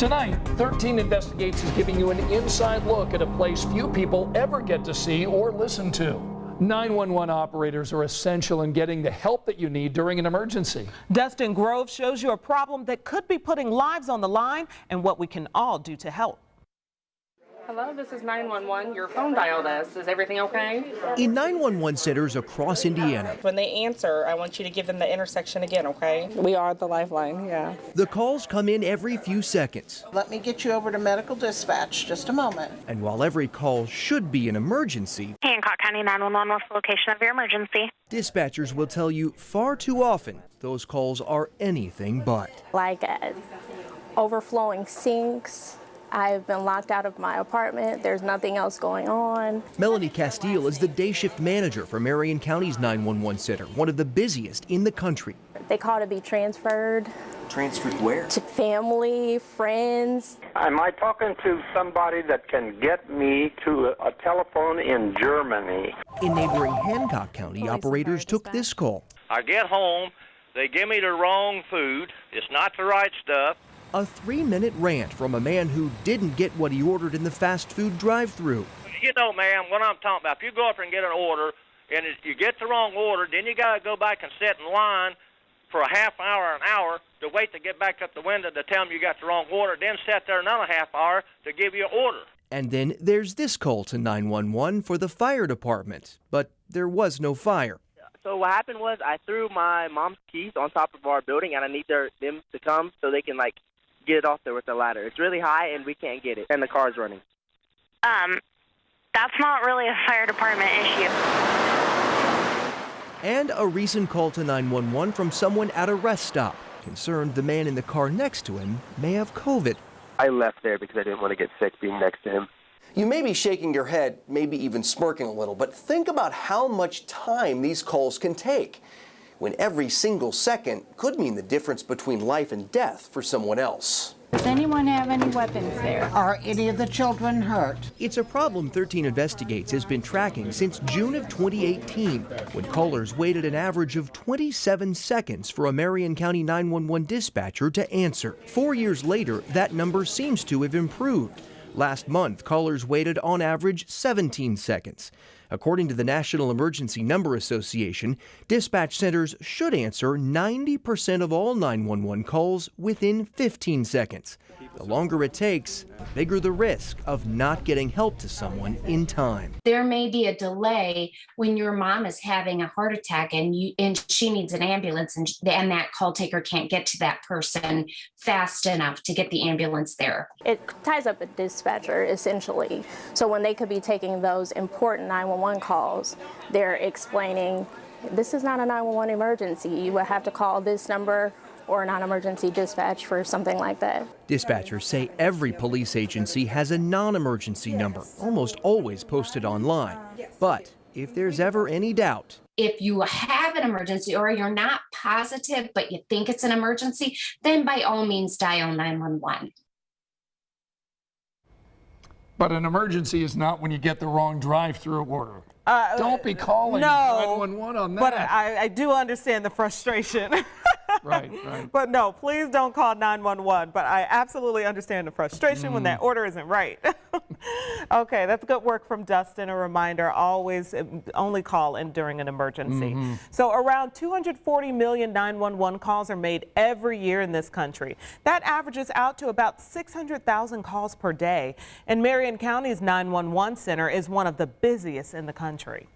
Tonight, 13 Investigates is giving you an inside look at a place few people ever get to see or listen to. 911 operators are essential in getting the help that you need during an emergency. Dustin Grove shows you a problem that could be putting lives on the line and what we can all do to help. Hello, this is 911. Your phone dialed us. Is everything okay? In 911 centers across Indiana, When they answer, I want you to give them the intersection again, okay? We are the lifeline, yeah. the calls come in every few seconds. Let me get you over to medical dispatch. Just a moment. And while every call should be an emergency, Hancock County 911, what's the location of your emergency? dispatchers will tell you far too often those calls are anything but. Like overflowing sinks. I've been locked out of my apartment. There's nothing else going on. Melanie Castile is the day shift manager for Marion County's 911 center, one of the busiest in the country. They call to be transferred. Transferred where? To family, friends. Am I talking to somebody that can get me to a telephone in Germany? In neighboring Hancock County, operators took this call. I get home, they give me the wrong food, it's not the right stuff. A 3-minute rant from a man who didn't get what he ordered in the fast food drive-thru. You know, ma'am, what I'm talking about, if you go up and get an order, and you get the wrong order, then you got to go back and sit in line for a half hour, an hour, to wait to get back up the window to tell them you got the wrong order, then sit there another half hour to give you an order. And then there's this call to 911 for the fire department, but there was no fire. So what happened was I threw my mom's keys on top of our building, and I need them to come so they can, get it off there with the ladder. It's really high, and we can't get it, and the car's running. That's not really a fire department issue. And a recent call to 911 from someone at a rest stop, concerned the man in the car next to him may have COVID. I left there because I didn't want to get sick being next to him. You may be shaking your head, maybe even smirking a little, but think about how much time these calls can take, when every single second could mean the difference between life and death for someone else. Does anyone have any weapons there? Are any of the children hurt? It's a problem 13 Investigates has been tracking since June of 2018, when callers waited an average of 27 seconds for a Marion County 911 dispatcher to answer. 4 years later, that number seems to have improved. Last month, callers waited on average 17 seconds. According to the National Emergency Number Association, dispatch centers should answer 90% of all 911 calls within 15 seconds. The longer it takes, the bigger the risk of not getting help to someone in time. There may be a delay when your mom is having a heart attack and she needs an ambulance, and that call taker can't get to that person fast enough to get the ambulance there. It ties up a dispatcher, essentially. So when they could be taking those important 911 calls, they're explaining, this is not a 911 emergency. You would have to call this number or a non-emergency dispatch for something like that. Dispatchers say every police agency has a non-emergency number, almost always posted online. But if there's ever any doubt, If you have an emergency or you're not positive but you think it's an emergency, then by all means dial 911. But an emergency is not when you get the wrong drive-through order. Don't be calling 911 on that. But I do understand the frustration. Right. But no, please don't call 911. But I absolutely understand the frustration when that order isn't right. Okay, that's good work from Dustin. A reminder, always only call in during an emergency. So around 240 million 911 calls are made every year in this country. That averages out to about 600,000 calls per day. And Marion County's 911 center is one of the busiest in the country.